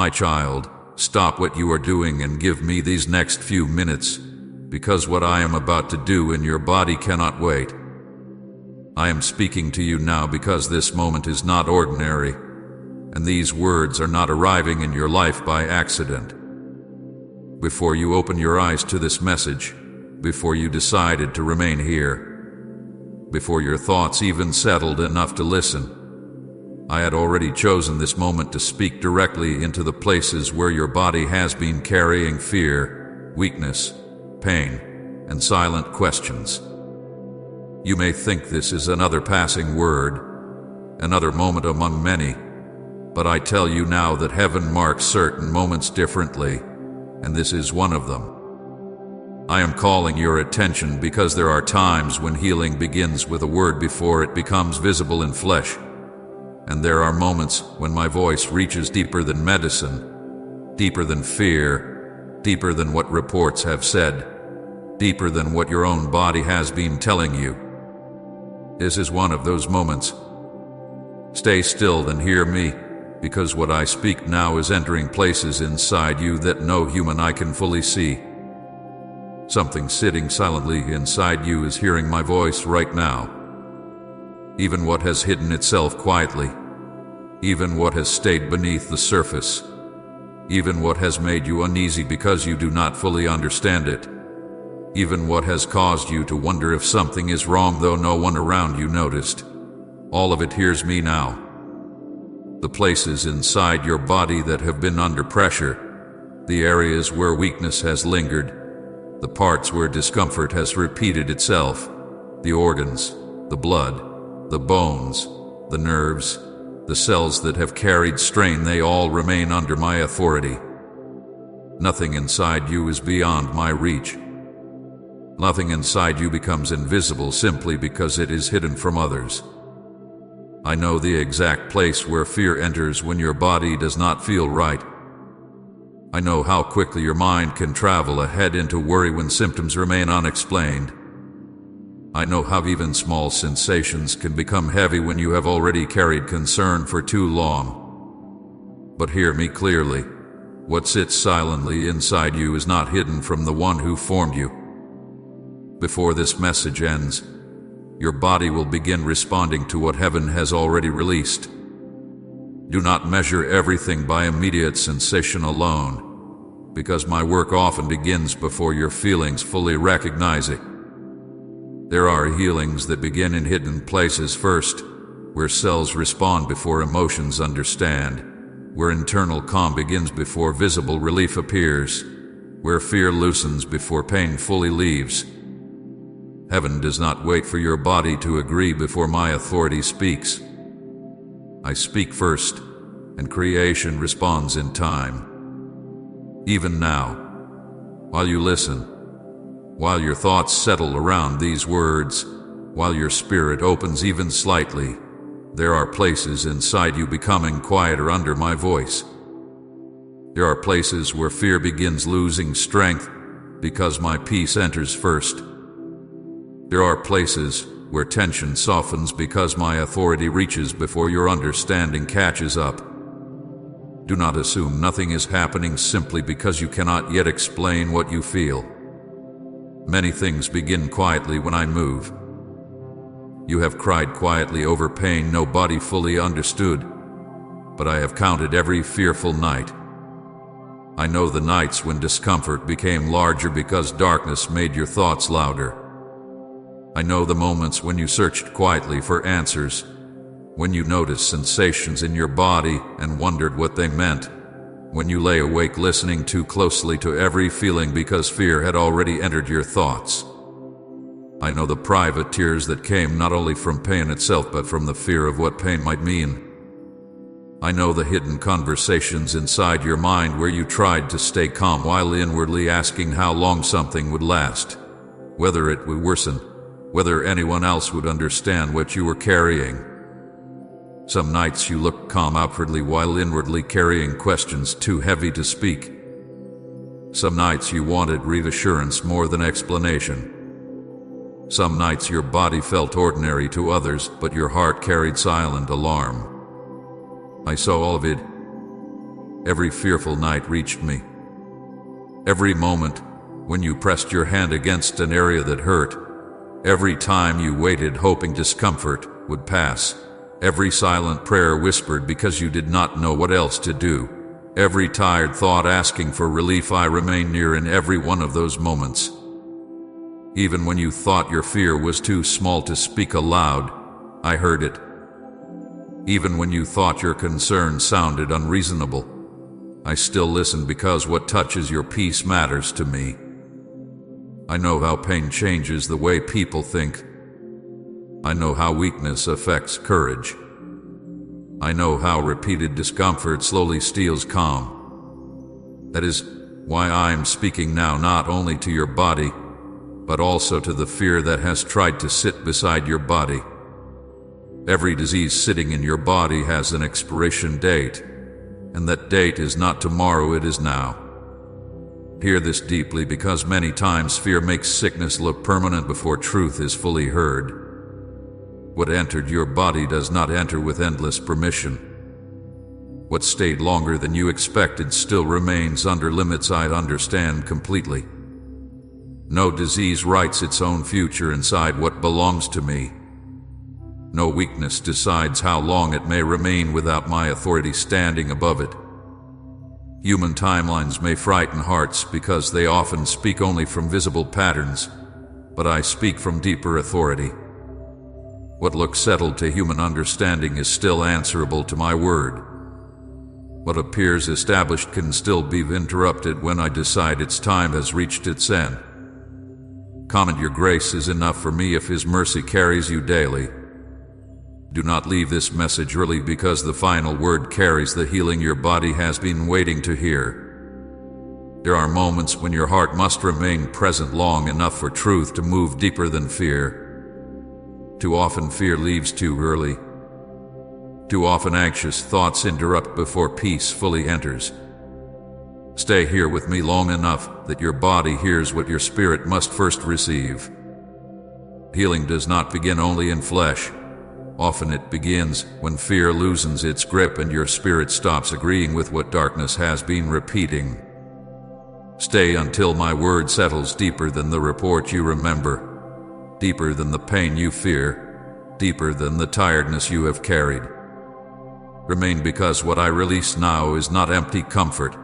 My child, stop what you are doing and give me these next few minutes, because what I am about to do in your body cannot wait. I am speaking to you now because this moment is not ordinary, and these words are not arriving in your life by accident. Before you open your eyes to this message, before you decided to remain here, before your thoughts even settled enough to listen, I had already chosen this moment to speak directly into the places where your body has been carrying fear, weakness, pain, and silent questions. You may think this is another passing word, another moment among many, but I tell you now that heaven marks certain moments differently, and this is one of them. I am calling your attention because there are times when healing begins with a word before it becomes visible in flesh. And there are moments when my voice reaches deeper than medicine, deeper than fear, deeper than what reports have said, deeper than what your own body has been telling you. This is one of those moments. Stay still and hear me, because what I speak now is entering places inside you that no human eye can fully see. Something sitting silently inside you is hearing my voice right now. Even what has hidden itself quietly, even what has stayed beneath the surface, even what has made you uneasy because you do not fully understand it, even what has caused you to wonder if something is wrong though no one around you noticed. All of it hears me now. The places inside your body that have been under pressure, the areas where weakness has lingered, the parts where discomfort has repeated itself, the organs, the blood, the bones, the nerves, the cells that have carried strain, they all remain under my authority. Nothing inside you is beyond my reach. Nothing inside you becomes invisible simply because it is hidden from others. I know the exact place where fear enters when your body does not feel right. I know how quickly your mind can travel ahead into worry when symptoms remain unexplained. I know how even small sensations can become heavy when you have already carried concern for too long. But hear me clearly. What sits silently inside you is not hidden from the one who formed you. Before this message ends, your body will begin responding to what heaven has already released. Do not measure everything by immediate sensation alone, because my work often begins before your feelings fully recognize it. There are healings that begin in hidden places first, where cells respond before emotions understand, where internal calm begins before visible relief appears, where fear loosens before pain fully leaves. Heaven does not wait for your body to agree before my authority speaks. I speak first, and creation responds in time. Even now, while you listen, while your thoughts settle around these words, while your spirit opens even slightly, there are places inside you becoming quieter under my voice. There are places where fear begins losing strength because my peace enters first. There are places where tension softens because my authority reaches before your understanding catches up. Do not assume nothing is happening simply because you cannot yet explain what you feel. Many things begin quietly when I move. You have cried quietly over pain nobody fully understood, but I have counted every fearful night. I know the nights when discomfort became larger because darkness made your thoughts louder. I know the moments when you searched quietly for answers, when you noticed sensations in your body and wondered what they meant, when you lay awake listening too closely to every feeling because fear had already entered your thoughts. I know the private tears that came not only from pain itself but from the fear of what pain might mean. I know the hidden conversations inside your mind where you tried to stay calm while inwardly asking how long something would last, whether it would worsen, whether anyone else would understand what you were carrying. Some nights you looked calm outwardly while inwardly carrying questions too heavy to speak. Some nights you wanted reassurance more than explanation. Some nights your body felt ordinary to others, but your heart carried silent alarm. I saw all of it. Every fearful night reached me. Every moment when you pressed your hand against an area that hurt. Every time you waited hoping discomfort would pass. Every silent prayer whispered because you did not know what else to do. Every tired thought asking for relief. I remained near in every one of those moments. Even when you thought your fear was too small to speak aloud, I heard it. Even when you thought your concern sounded unreasonable, I still listened because what touches your peace matters to me. I know how pain changes the way people think. I know how weakness affects courage. I know how repeated discomfort slowly steals calm. That is why I am speaking now, not only to your body, but also to the fear that has tried to sit beside your body. Every disease sitting in your body has an expiration date, and that date is not tomorrow, it is now. Hear this deeply, because many times fear makes sickness look permanent before truth is fully heard. What entered your body does not enter with endless permission. What stayed longer than you expected still remains under limits I understand completely. No disease writes its own future inside what belongs to me. No weakness decides how long it may remain without my authority standing above it. Human timelines may frighten hearts because they often speak only from visible patterns, but I speak from deeper authority. What looks settled to human understanding is still answerable to my word. What appears established can still be interrupted when I decide its time has reached its end. Comment, your grace is enough for me if His mercy carries you daily. Do not leave this message early, because the final word carries the healing your body has been waiting to hear. There are moments when your heart must remain present long enough for truth to move deeper than fear. Too often fear leaves too early. Too often anxious thoughts interrupt before peace fully enters. Stay here with me long enough that your body hears what your spirit must first receive. Healing does not begin only in flesh. Often it begins when fear loosens its grip and your spirit stops agreeing with what darkness has been repeating. Stay until my word settles deeper than the report you remember, deeper than the pain you fear, deeper than the tiredness you have carried. Remain, because what I release now is not empty comfort.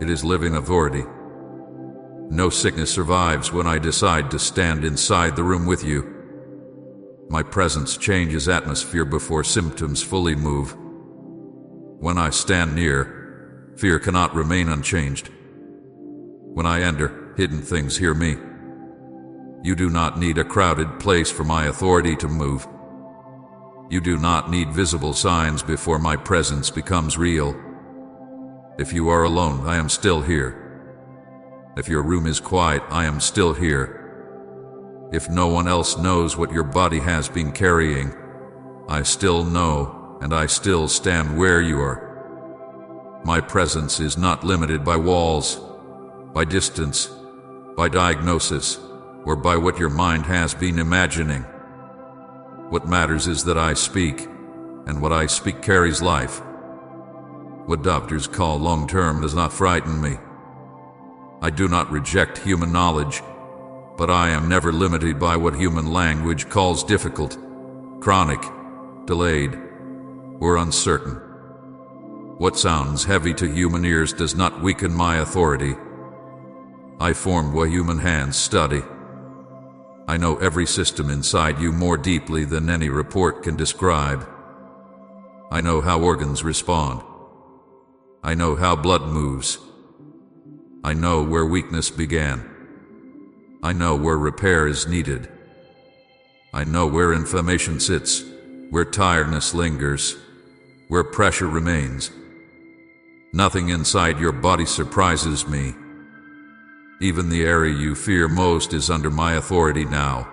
It is living authority. No sickness survives when I decide to stand inside the room with you. My presence changes atmosphere before symptoms fully move. When I stand near, fear cannot remain unchanged. When I enter, hidden things hear me. You do not need a crowded place for my authority to move. You do not need visible signs before my presence becomes real. If you are alone, I am still here. If your room is quiet, I am still here. If no one else knows what your body has been carrying, I still know, and I still stand where you are. My presence is not limited by walls, by distance, by diagnosis, or by what your mind has been imagining. What matters is that I speak, and what I speak carries life. What doctors call long-term does not frighten me. I do not reject human knowledge, but I am never limited by what human language calls difficult, chronic, delayed, or uncertain. What sounds heavy to human ears does not weaken my authority. I formed what human hands study. I know every system inside you more deeply than any report can describe. I know how organs respond. I know how blood moves. I know where weakness began. I know where repair is needed. I know where inflammation sits, where tiredness lingers, where pressure remains. Nothing inside your body surprises me. Even the area you fear most is under my authority now.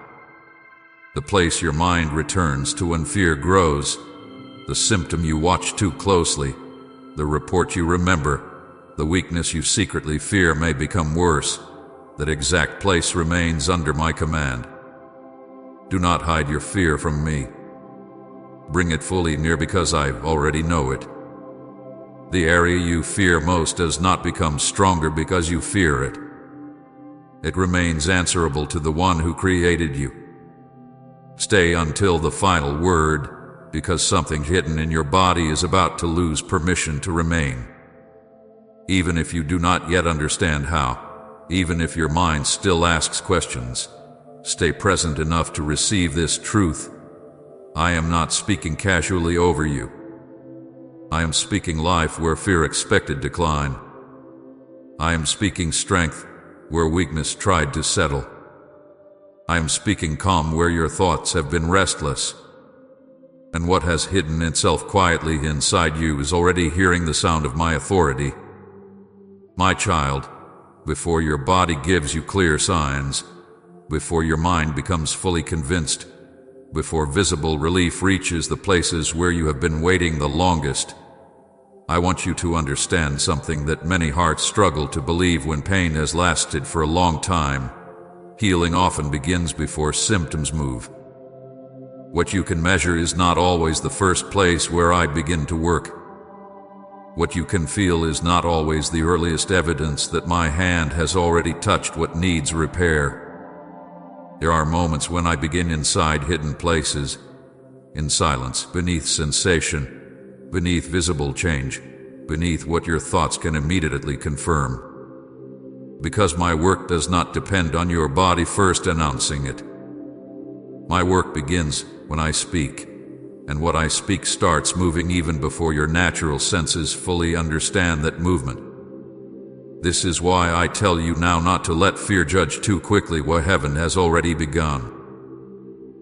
The place your mind returns to when fear grows, the symptom you watch too closely, the report you remember, the weakness you secretly fear may become worse. That exact place remains under my command. Do not hide your fear from me. Bring it fully near, because I already know it. The area you fear most does not become stronger because you fear it. It remains answerable to the one who created you. Stay until the final word, because something hidden in your body is about to lose permission to remain. Even if you do not yet understand how, even if your mind still asks questions, stay present enough to receive this truth. I am not speaking casually over you. I am speaking life where fear expected decline. I am speaking strength where weakness tried to settle. I am speaking calm where your thoughts have been restless. And what has hidden itself quietly inside you is already hearing the sound of my authority. My child, before your body gives you clear signs, before your mind becomes fully convinced, before visible relief reaches the places where you have been waiting the longest, I want you to understand something that many hearts struggle to believe when pain has lasted for a long time. Healing often begins before symptoms move. What you can measure is not always the first place where I begin to work. What you can feel is not always the earliest evidence that my hand has already touched what needs repair. There are moments when I begin inside hidden places, in silence, beneath sensation, beneath visible change, beneath what your thoughts can immediately confirm. Because my work does not depend on your body first announcing it. My work begins when I speak, and what I speak starts moving even before your natural senses fully understand that movement. This is why I tell you now not to let fear judge too quickly what heaven has already begun.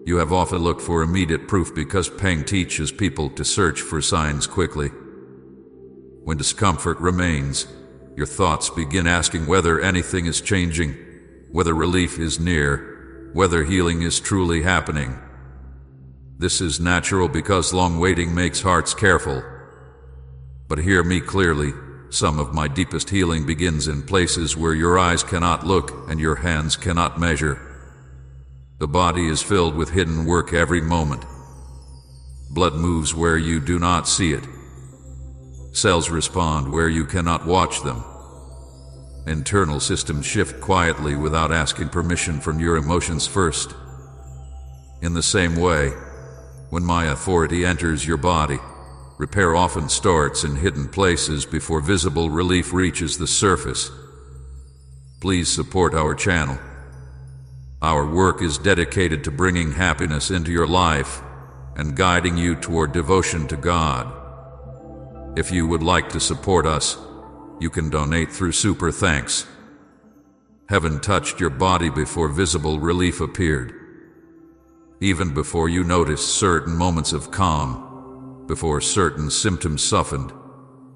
You have often looked for immediate proof because pain teaches people to search for signs quickly. When discomfort remains, your thoughts begin asking whether anything is changing, whether relief is near, whether healing is truly happening. This is natural because long waiting makes hearts careful. But hear me clearly. Some of my deepest healing begins in places where your eyes cannot look and your hands cannot measure. The body is filled with hidden work every moment. Blood moves where you do not see it. Cells respond where you cannot watch them. Internal systems shift quietly without asking permission from your emotions first. In the same way, when my authority enters your body, repair often starts in hidden places before visible relief reaches the surface. Please support our channel. Our work is dedicated to bringing happiness into your life and guiding you toward devotion to God. If you would like to support us, you can donate through Super Thanks. Heaven touched your body before visible relief appeared. Even before you noticed certain moments of calm, before certain symptoms softened,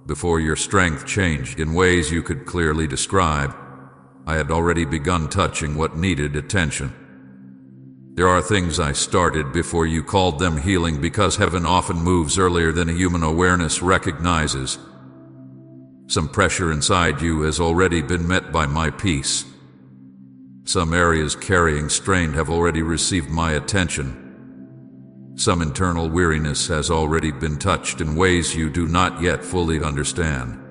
before your strength changed in ways you could clearly describe, I had already begun touching what needed attention. There are things I started before you called them healing because heaven often moves earlier than a human awareness recognizes. Some pressure inside you has already been met by my peace. Some areas carrying strain have already received my attention. Some internal weariness has already been touched in ways you do not yet fully understand.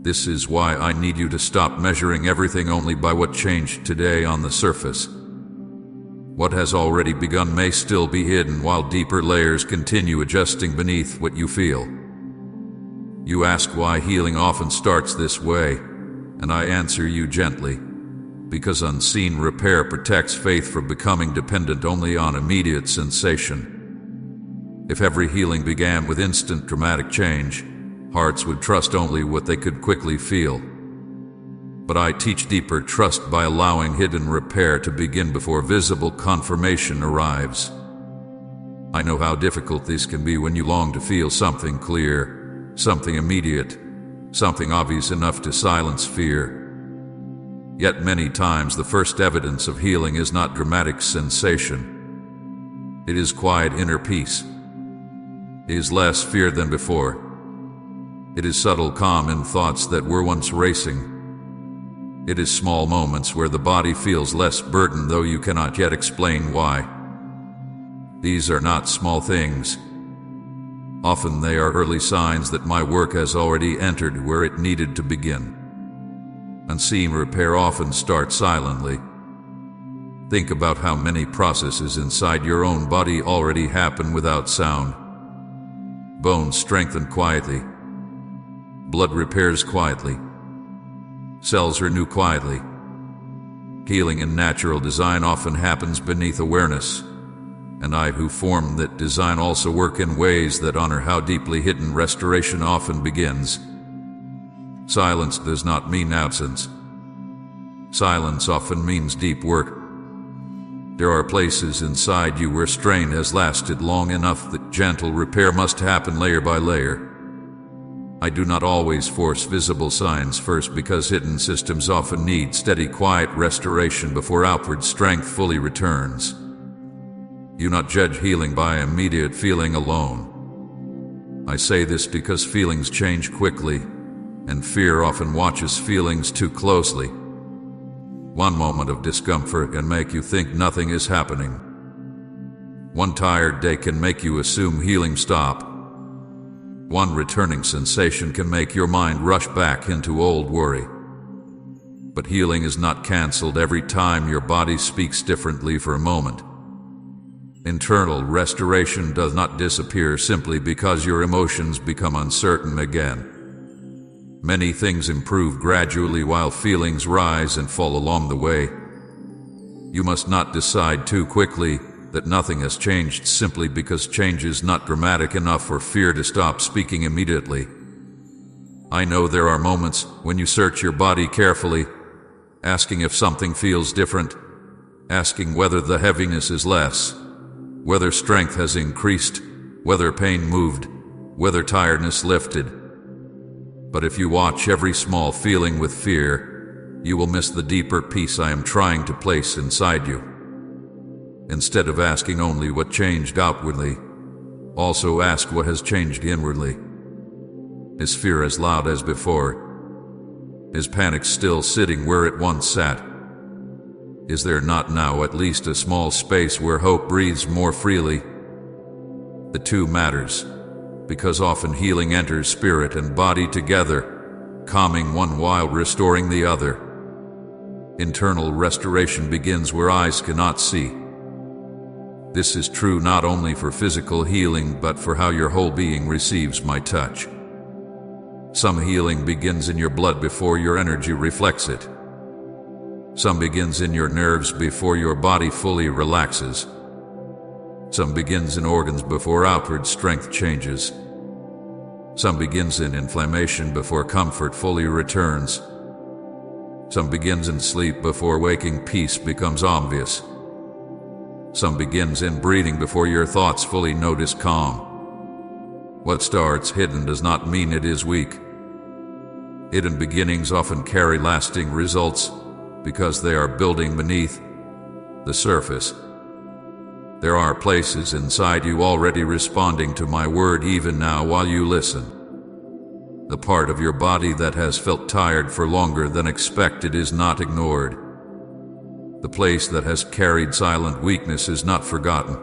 This is why I need you to stop measuring everything only by what changed today on the surface. What has already begun may still be hidden while deeper layers continue adjusting beneath what you feel. You ask why healing often starts this way, and I answer you gently. Because unseen repair protects faith from becoming dependent only on immediate sensation. If every healing began with instant dramatic change, hearts would trust only what they could quickly feel. But I teach deeper trust by allowing hidden repair to begin before visible confirmation arrives. I know how difficult this can be when you long to feel something clear, something immediate, something obvious enough to silence fear. Yet many times the first evidence of healing is not dramatic sensation. It is quiet inner peace. It is less fear than before. It is subtle calm in thoughts that were once racing. It is small moments where the body feels less burdened though you cannot yet explain why. These are not small things. Often they are early signs that my work has already entered where it needed to begin. Unseen repair often starts silently. Think about how many processes inside your own body already happen without sound. Bones strengthen quietly. Blood repairs quietly. Cells renew quietly. Healing in natural design often happens beneath awareness, and I who formed that design also work in ways that honor how deeply hidden restoration often begins. Silence does not mean absence. Silence often means deep work. There are places inside you where strain has lasted long enough that gentle repair must happen layer by layer. I do not always force visible signs first because hidden systems often need steady, quiet restoration before outward strength fully returns. Do not judge healing by immediate feeling alone. I say this because feelings change quickly, and fear often watches feelings too closely. One moment of discomfort can make you think nothing is happening. One tired day can make you assume healing stopped. One returning sensation can make your mind rush back into old worry. But healing is not canceled every time your body speaks differently for a moment. Internal restoration does not disappear simply because your emotions become uncertain again. Many things improve gradually while feelings rise and fall along the way. You must not decide too quickly that nothing has changed simply because change is not dramatic enough for fear to stop speaking immediately. I know there are moments when you search your body carefully, asking if something feels different, asking whether the heaviness is less, whether strength has increased, whether pain moved, whether tiredness lifted. But if you watch every small feeling with fear, you will miss the deeper peace I am trying to place inside you. Instead of asking only what changed outwardly, also ask what has changed inwardly. Is fear as loud as before? Is panic still sitting where it once sat? Is there not now at least a small space where hope breathes more freely? The two matters, because often healing enters spirit and body together, calming one while restoring the other. Internal restoration begins where eyes cannot see. This is true not only for physical healing, but for how your whole being receives my touch. Some healing begins in your blood before your energy reflects it. Some begins in your nerves before your body fully relaxes. Some begins in organs before outward strength changes. Some begins in inflammation before comfort fully returns. Some begins in sleep before waking peace becomes obvious. Some begins in breathing before your thoughts fully notice calm. What starts hidden does not mean it is weak. Hidden beginnings often carry lasting results because they are building beneath the surface. There are places inside you already responding to my word even now while you listen. The part of your body that has felt tired for longer than expected is not ignored. The place that has carried silent weakness is not forgotten.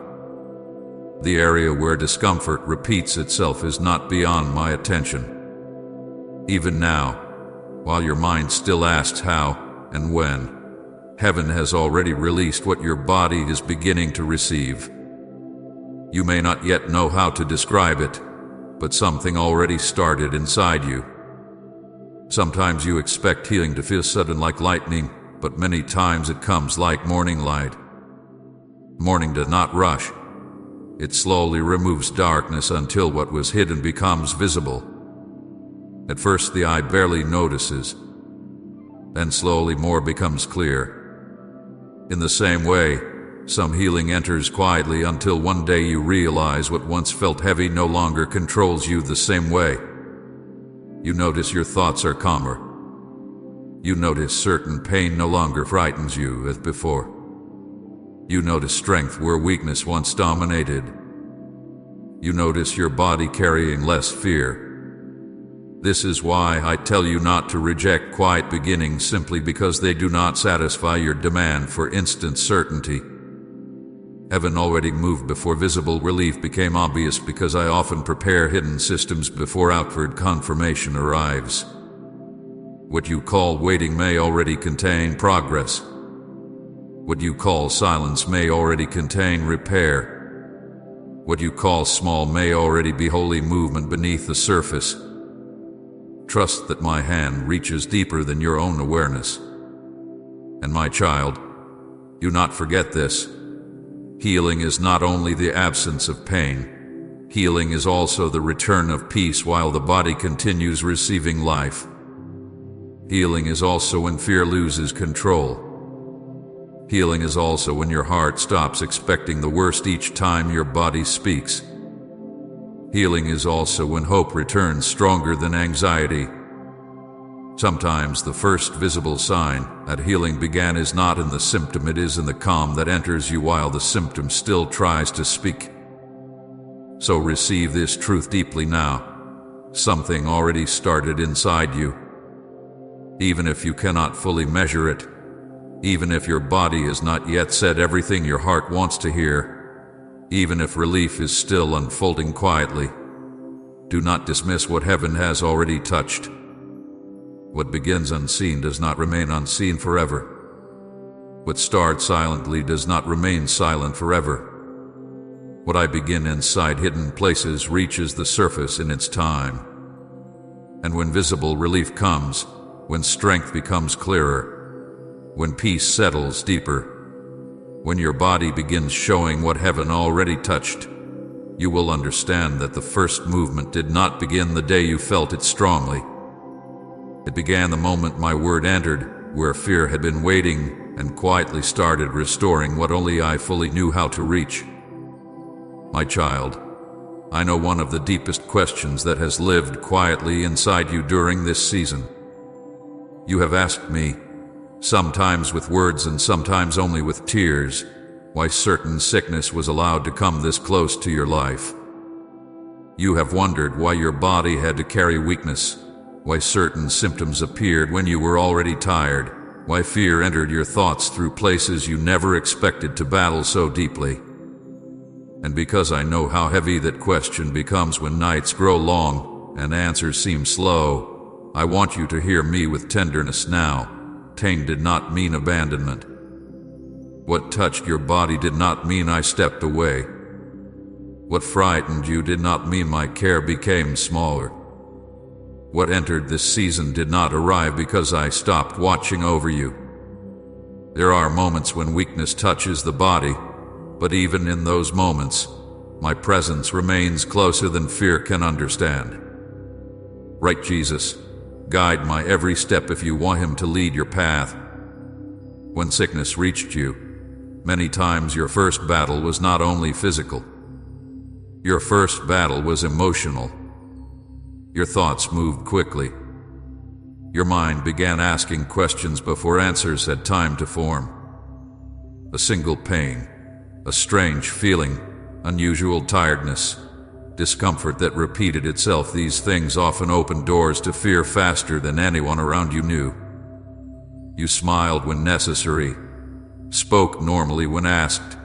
The area where discomfort repeats itself is not beyond my attention. Even now, while your mind still asks how and when, heaven has already released what your body is beginning to receive. You may not yet know how to describe it, but something already started inside you. Sometimes you expect healing to feel sudden like lightning, but many times it comes like morning light. Morning does not rush. It slowly removes darkness until what was hidden becomes visible. At first the eye barely notices. Then slowly more becomes clear. In the same way, some healing enters quietly until one day you realize what once felt heavy no longer controls you the same way. You notice your thoughts are calmer. You notice certain pain no longer frightens you as before. You notice strength where weakness once dominated. You notice your body carrying less fear. This is why I tell you not to reject quiet beginnings simply because they do not satisfy your demand for instant certainty. Heaven already moved before visible relief became obvious, because I often prepare hidden systems before outward confirmation arrives. What you call waiting may already contain progress. What you call silence may already contain repair. What you call small may already be holy movement beneath the surface. Trust that my hand reaches deeper than your own awareness. And my child, do not forget this. Healing is not only the absence of pain. Healing is also the return of peace while the body continues receiving life. Healing is also when fear loses control. Healing is also when your heart stops expecting the worst each time your body speaks. Healing is also when hope returns stronger than anxiety. Sometimes the first visible sign that healing began is not in the symptom, it is in the calm that enters you while the symptom still tries to speak. So receive this truth deeply now. Something already started inside you. Even if you cannot fully measure it, even if your body has not yet said everything your heart wants to hear, even if relief is still unfolding quietly, do not dismiss what heaven has already touched. What begins unseen does not remain unseen forever. What starts silently does not remain silent forever. What I begin inside hidden places reaches the surface in its time. And when visible relief comes, when strength becomes clearer, when peace settles deeper, when your body begins showing what heaven already touched, you will understand that the first movement did not begin the day you felt it strongly. It began the moment my word entered, where fear had been waiting, and quietly started restoring what only I fully knew how to reach. My child, I know one of the deepest questions that has lived quietly inside you during this season. You have asked me, sometimes with words and sometimes only with tears, why certain sickness was allowed to come this close to your life. You have wondered why your body had to carry weakness, why certain symptoms appeared when you were already tired, why fear entered your thoughts through places you never expected to battle so deeply. And because I know how heavy that question becomes when nights grow long and answers seem slow, I want you to hear me with tenderness now. Pain did not mean abandonment. What touched your body did not mean I stepped away. What frightened you did not mean my care became smaller. What entered this season did not arrive because I stopped watching over you. There are moments when weakness touches the body, but even in those moments, my presence remains closer than fear can understand. Right, Jesus, guide my every step if you want him to lead your path. When sickness reached you, many times your first battle was not only physical. Your first battle was emotional. Your thoughts moved quickly. Your mind began asking questions before answers had time to form. A single pain, a strange feeling, unusual tiredness, discomfort that repeated itself, these things often opened doors to fear faster than anyone around you knew. You smiled when necessary, spoke normally when asked,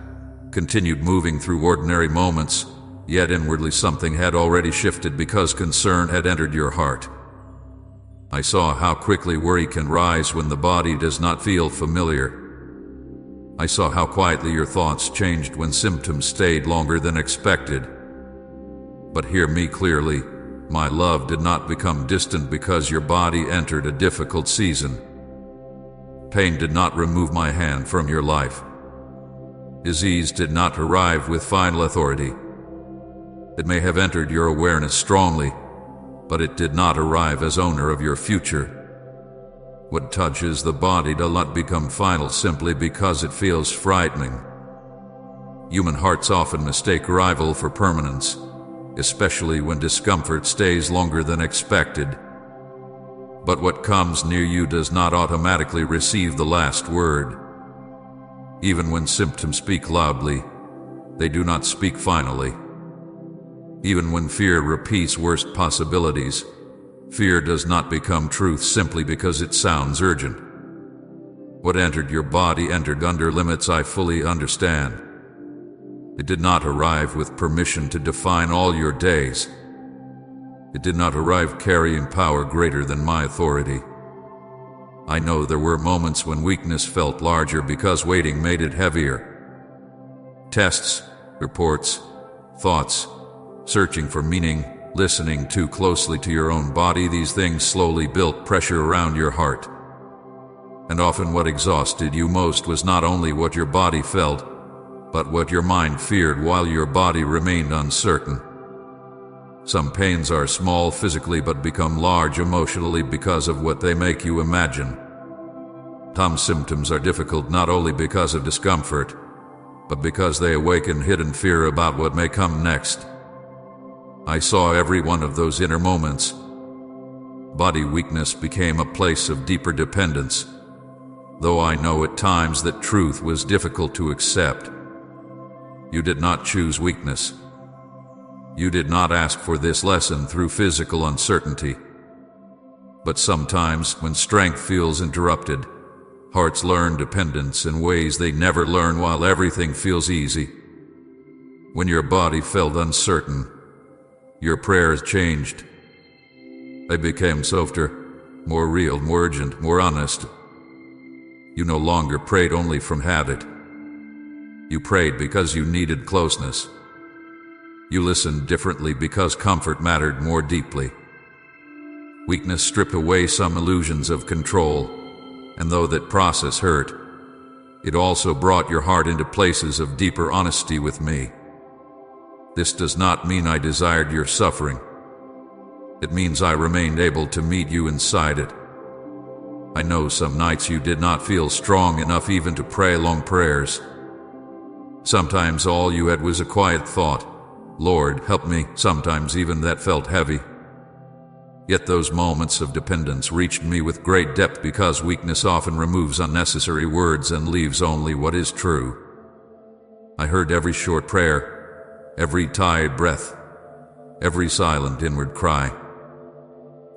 continued moving through ordinary moments, yet inwardly something had already shifted because concern had entered your heart. I saw how quickly worry can rise when the body does not feel familiar. I saw how quietly your thoughts changed when symptoms stayed longer than expected. But hear me clearly, my love did not become distant because your body entered a difficult season. Pain did not remove my hand from your life. Disease did not arrive with final authority. It may have entered your awareness strongly, but it did not arrive as owner of your future. What touches the body does not become final simply because it feels frightening. Human hearts often mistake arrival for permanence, especially when discomfort stays longer than expected. But what comes near you does not automatically receive the last word. Even when symptoms speak loudly, they do not speak finally. Even when fear repeats worst possibilities, fear does not become truth simply because it sounds urgent. What entered your body entered under limits I fully understand. It did not arrive with permission to define all your days. It did not arrive carrying power greater than my authority. I know there were moments when weakness felt larger because waiting made it heavier. Tests, reports, thoughts, searching for meaning, listening too closely to your own body, these things slowly built pressure around your heart. And often what exhausted you most was not only what your body felt, but what your mind feared while your body remained uncertain. Some pains are small physically but become large emotionally because of what they make you imagine. Some symptoms are difficult not only because of discomfort, but because they awaken hidden fear about what may come next. I saw every one of those inner moments. Body weakness became a place of deeper dependence, though I know at times that truth was difficult to accept. You did not choose weakness. You did not ask for this lesson through physical uncertainty. But sometimes, when strength feels interrupted, hearts learn dependence in ways they never learn while everything feels easy. When your body felt uncertain, your prayers changed. They became softer, more real, more urgent, more honest. You no longer prayed only from habit. You prayed because you needed closeness. You listened differently because comfort mattered more deeply. Weakness stripped away some illusions of control, and though that process hurt, it also brought your heart into places of deeper honesty with me. This does not mean I desired your suffering. It means I remained able to meet you inside it. I know some nights you did not feel strong enough even to pray long prayers. Sometimes all you had was a quiet thought, "Lord, help me." Sometimes even that felt heavy. Yet those moments of dependence reached me with great depth because weakness often removes unnecessary words and leaves only what is true. I heard every short prayer, every tired breath, every silent inward cry.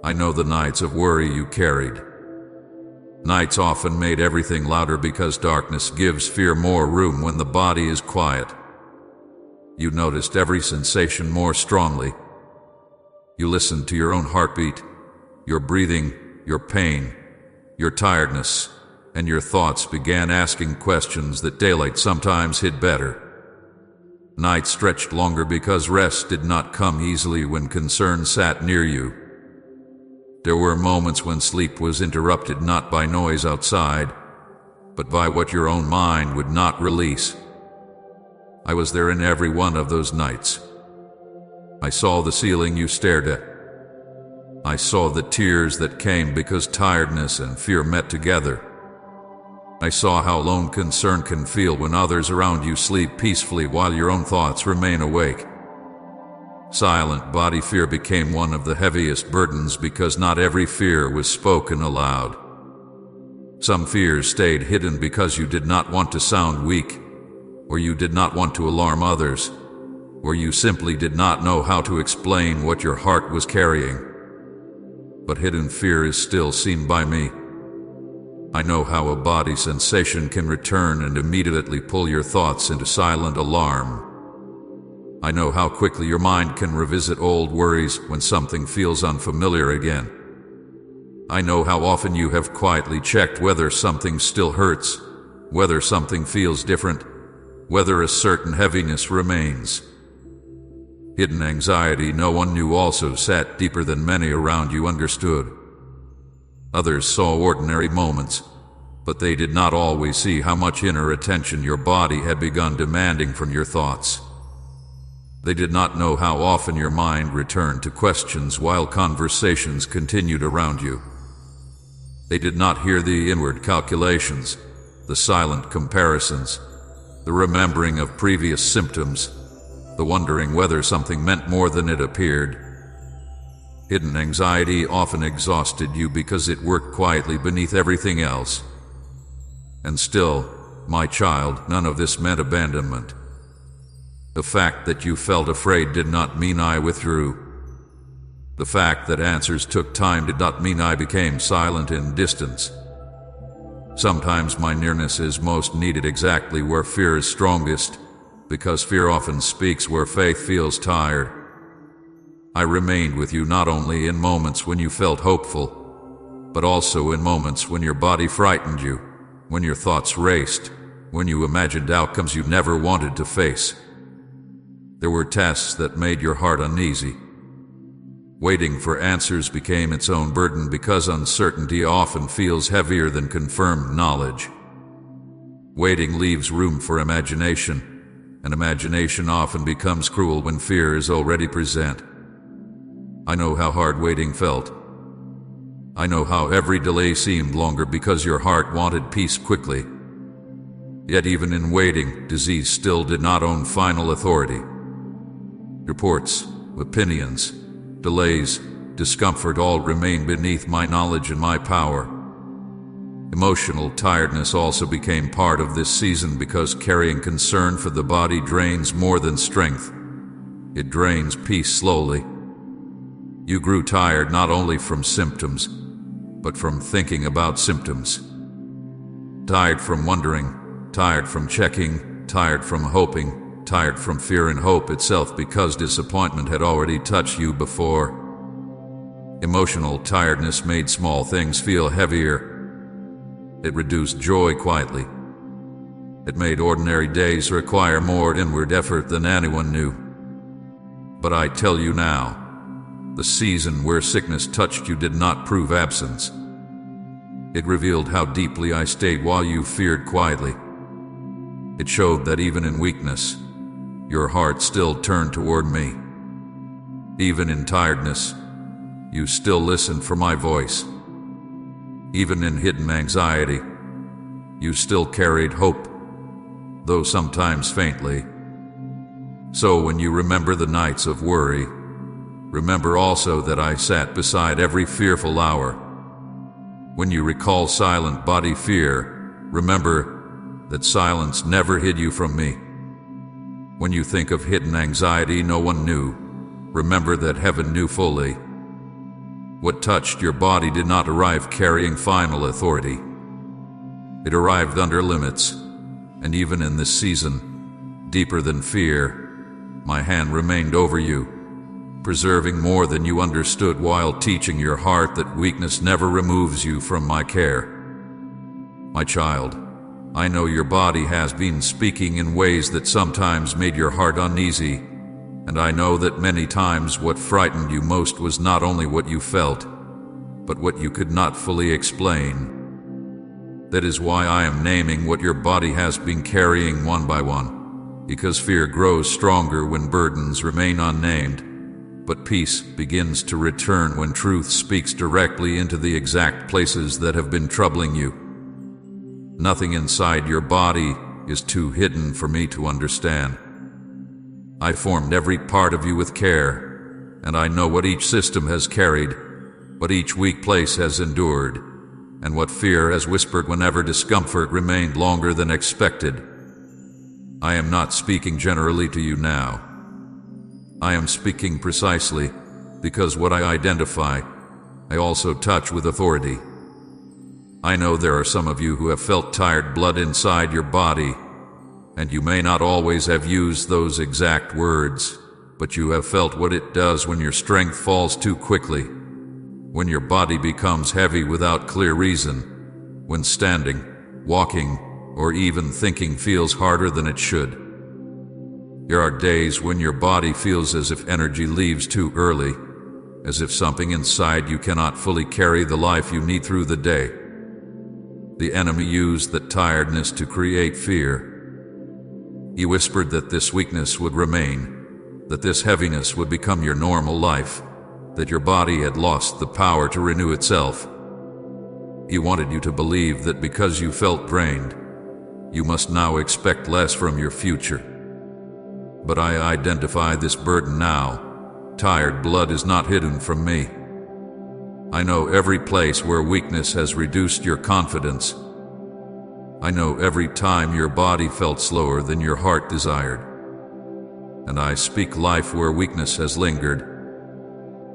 I know the nights of worry you carried. Nights often made everything louder because darkness gives fear more room when the body is quiet. You noticed every sensation more strongly. You listened to your own heartbeat, your breathing, your pain, your tiredness, and your thoughts began asking questions that daylight sometimes hid better. Nights stretched longer because rest did not come easily when concern sat near you. There were moments when sleep was interrupted not by noise outside, but by what your own mind would not release. I was there in every one of those nights. I saw the ceiling you stared at. I saw the tears that came because tiredness and fear met together. I saw how lone concern can feel when others around you sleep peacefully while your own thoughts remain awake. Silent body fear became one of the heaviest burdens because not every fear was spoken aloud. Some fears stayed hidden because you did not want to sound weak, or you did not want to alarm others, or you simply did not know how to explain what your heart was carrying. But hidden fear is still seen by me. I know how a body sensation can return and immediately pull your thoughts into silent alarm. I know how quickly your mind can revisit old worries when something feels unfamiliar again. I know how often you have quietly checked whether something still hurts, whether something feels different, whether a certain heaviness remains. Hidden anxiety no one knew also sat deeper than many around you understood. Others saw ordinary moments, but they did not always see how much inner attention your body had begun demanding from your thoughts. They did not know how often your mind returned to questions while conversations continued around you. They did not hear the inward calculations, the silent comparisons, the remembering of previous symptoms, the wondering whether something meant more than it appeared. Hidden anxiety often exhausted you because it worked quietly beneath everything else. And still, my child, none of this meant abandonment. The fact that you felt afraid did not mean I withdrew. The fact that answers took time did not mean I became silent in distance. Sometimes my nearness is most needed exactly where fear is strongest, because fear often speaks where faith feels tired. I remained with you not only in moments when you felt hopeful, but also in moments when your body frightened you, when your thoughts raced, when you imagined outcomes you never wanted to face. There were tests that made your heart uneasy. Waiting for answers became its own burden because uncertainty often feels heavier than confirmed knowledge. Waiting leaves room for imagination, and imagination often becomes cruel when fear is already present. I know how hard waiting felt. I know how every delay seemed longer because your heart wanted peace quickly. Yet even in waiting, disease still did not own final authority. Reports, opinions, delays, discomfort all remained beneath my knowledge and my power. Emotional tiredness also became part of this season because carrying concern for the body drains more than strength. It drains peace slowly. You grew tired not only from symptoms, but from thinking about symptoms. Tired from wondering, tired from checking, tired from hoping, tired from fear and hope itself because disappointment had already touched you before. Emotional tiredness made small things feel heavier. It reduced joy quietly. It made ordinary days require more inward effort than anyone knew. But I tell you now, the season where sickness touched you did not prove absence. It revealed how deeply I stayed while you feared quietly. It showed that even in weakness, your heart still turned toward me. Even in tiredness, you still listened for my voice. Even in hidden anxiety, you still carried hope, though sometimes faintly. So when you remember the nights of worry, remember also that I sat beside every fearful hour. When you recall silent body fear, remember that silence never hid you from me. When you think of hidden anxiety no one knew, remember that heaven knew fully. What touched your body did not arrive carrying final authority. It arrived under limits, and even in this season, deeper than fear, my hand remained over you, preserving more than you understood while teaching your heart that weakness never removes you from my care. My child, I know your body has been speaking in ways that sometimes made your heart uneasy, and I know that many times what frightened you most was not only what you felt, but what you could not fully explain. That is why I am naming what your body has been carrying one by one, because fear grows stronger when burdens remain unnamed, but peace begins to return when truth speaks directly into the exact places that have been troubling you. Nothing inside your body is too hidden for me to understand. I formed every part of you with care, and I know what each system has carried, what each weak place has endured, and what fear has whispered whenever discomfort remained longer than expected. I am not speaking generally to you now. I am speaking precisely because what I identify, I also touch with authority. I know there are some of you who have felt tired blood inside your body, and you may not always have used those exact words, but you have felt what it does when your strength falls too quickly, when your body becomes heavy without clear reason, when standing, walking, or even thinking feels harder than it should. There are days when your body feels as if energy leaves too early, as if something inside you cannot fully carry the life you need through the day. The enemy used that tiredness to create fear. He whispered that this weakness would remain, that this heaviness would become your normal life, that your body had lost the power to renew itself. He wanted you to believe that because you felt drained, you must now expect less from your future. But I identify this burden now. Tired blood is not hidden from me. I know every place where weakness has reduced your confidence. I know every time your body felt slower than your heart desired. And I speak life where weakness has lingered.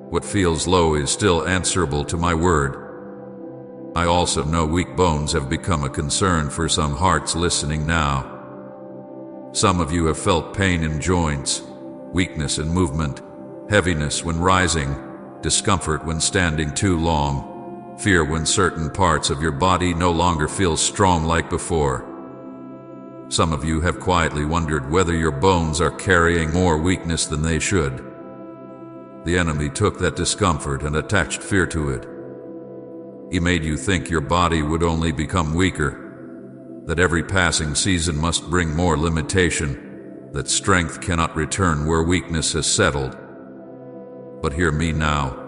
What feels low is still answerable to my word. I also know weak bones have become a concern for some hearts listening now. Some of you have felt pain in joints, weakness in movement, heaviness when rising, discomfort when standing too long, fear when certain parts of your body no longer feel strong like before. Some of you have quietly wondered whether your bones are carrying more weakness than they should. The enemy took that discomfort and attached fear to it. He made you think your body would only become weaker, that every passing season must bring more limitation, that strength cannot return where weakness has settled. But hear me now.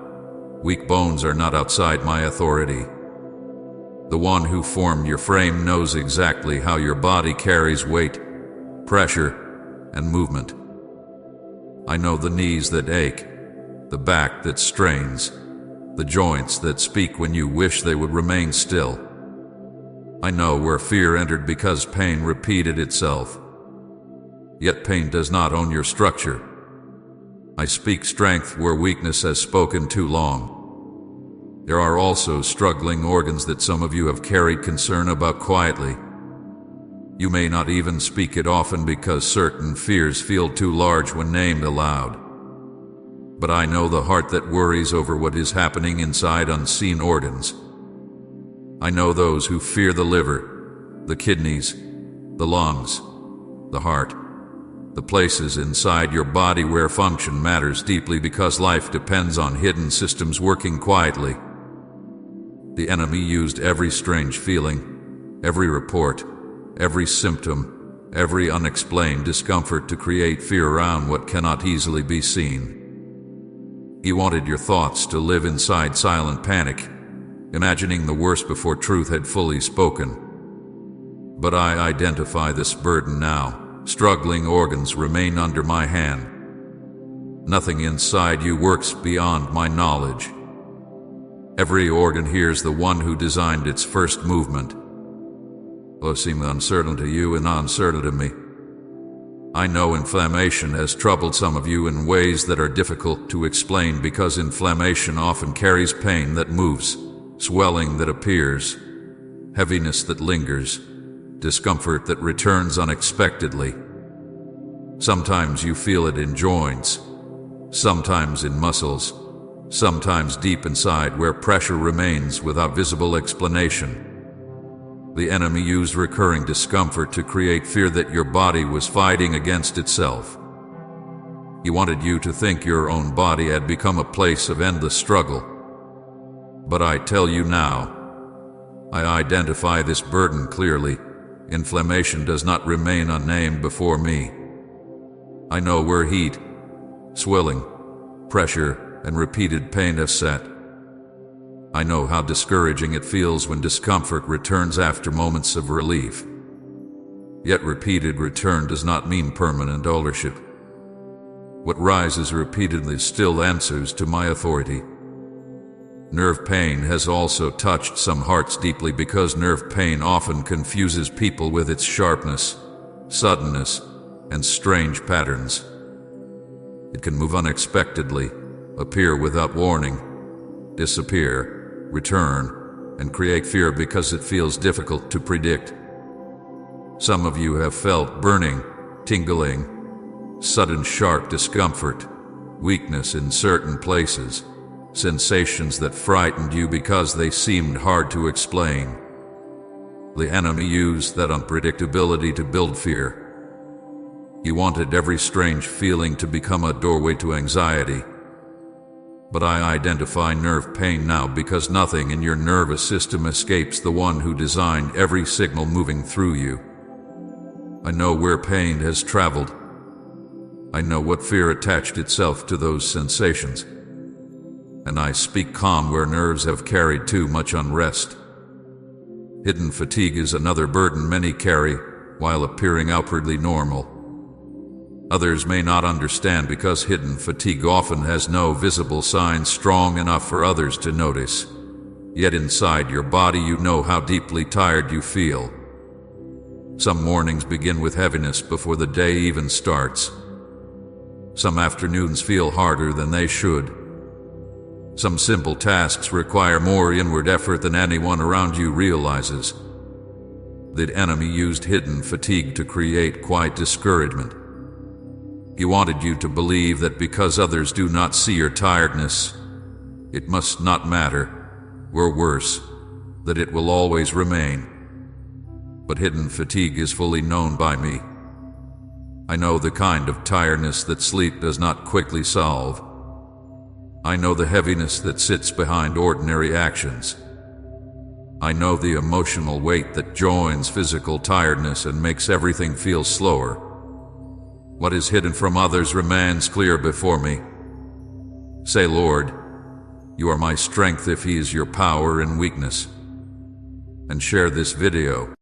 Weak bones are not outside my authority. The one who formed your frame knows exactly how your body carries weight, pressure, and movement. I know the knees that ache, the back that strains, the joints that speak when you wish they would remain still. I know where fear entered because pain repeated itself. Yet pain does not own your structure. I speak strength where weakness has spoken too long. There are also struggling organs that some of you have carried concern about quietly. You may not even speak it often because certain fears feel too large when named aloud. But I know the heart that worries over what is happening inside unseen organs. I know those who fear the liver, the kidneys, the lungs, the heart, the places inside your body where function matters deeply because life depends on hidden systems working quietly. The enemy used every strange feeling, every report, every symptom, every unexplained discomfort to create fear around what cannot easily be seen. He wanted your thoughts to live inside silent panic, imagining the worst before truth had fully spoken. But I identify this burden now. Struggling organs remain under my hand. Nothing inside you works beyond my knowledge. Every organ hears the one who designed its first movement. Will it seem uncertain to you and uncertain to me? I know inflammation has troubled some of you in ways that are difficult to explain because inflammation often carries pain that moves, swelling that appears, heaviness that lingers, discomfort that returns unexpectedly. Sometimes you feel it in joints, sometimes in muscles, sometimes deep inside where pressure remains without visible explanation. The enemy used recurring discomfort to create fear that your body was fighting against itself. He wanted you to think your own body had become a place of endless struggle. But I tell you now, I identify this burden clearly. Inflammation does not remain unnamed before me. I know where heat, swelling, pressure, and repeated pain have set. I know how discouraging it feels when discomfort returns after moments of relief. Yet repeated return does not mean permanent ownership. What rises repeatedly still answers to my authority. Nerve pain has also touched some hearts deeply because nerve pain often confuses people with its sharpness, suddenness, and strange patterns. It can move unexpectedly, appear without warning, disappear, return, and create fear because it feels difficult to predict. Some of you have felt burning, tingling, sudden sharp discomfort, weakness in certain places, sensations that frightened you because they seemed hard to explain. The enemy used that unpredictability to build fear. He wanted every strange feeling to become a doorway to anxiety. But I identify nerve pain now because nothing in your nervous system escapes the one who designed every signal moving through you. I know where pain has traveled. I know what fear attached itself to those sensations. And I speak calm where nerves have carried too much unrest. Hidden fatigue is another burden many carry while appearing outwardly normal. Others may not understand because hidden fatigue often has no visible signs strong enough for others to notice. Yet inside your body you know how deeply tired you feel. Some mornings begin with heaviness before the day even starts. Some afternoons feel harder than they should. Some simple tasks require more inward effort than anyone around you realizes. The enemy used hidden fatigue to create quiet discouragement. He wanted you to believe that because others do not see your tiredness, it must not matter, or worse, that it will always remain. But hidden fatigue is fully known by me. I know the kind of tiredness that sleep does not quickly solve. I know the heaviness that sits behind ordinary actions. I know the emotional weight that joins physical tiredness and makes everything feel slower. What is hidden from others remains clear before me. Say, Lord, you are my strength if He is your power in weakness. And share this video.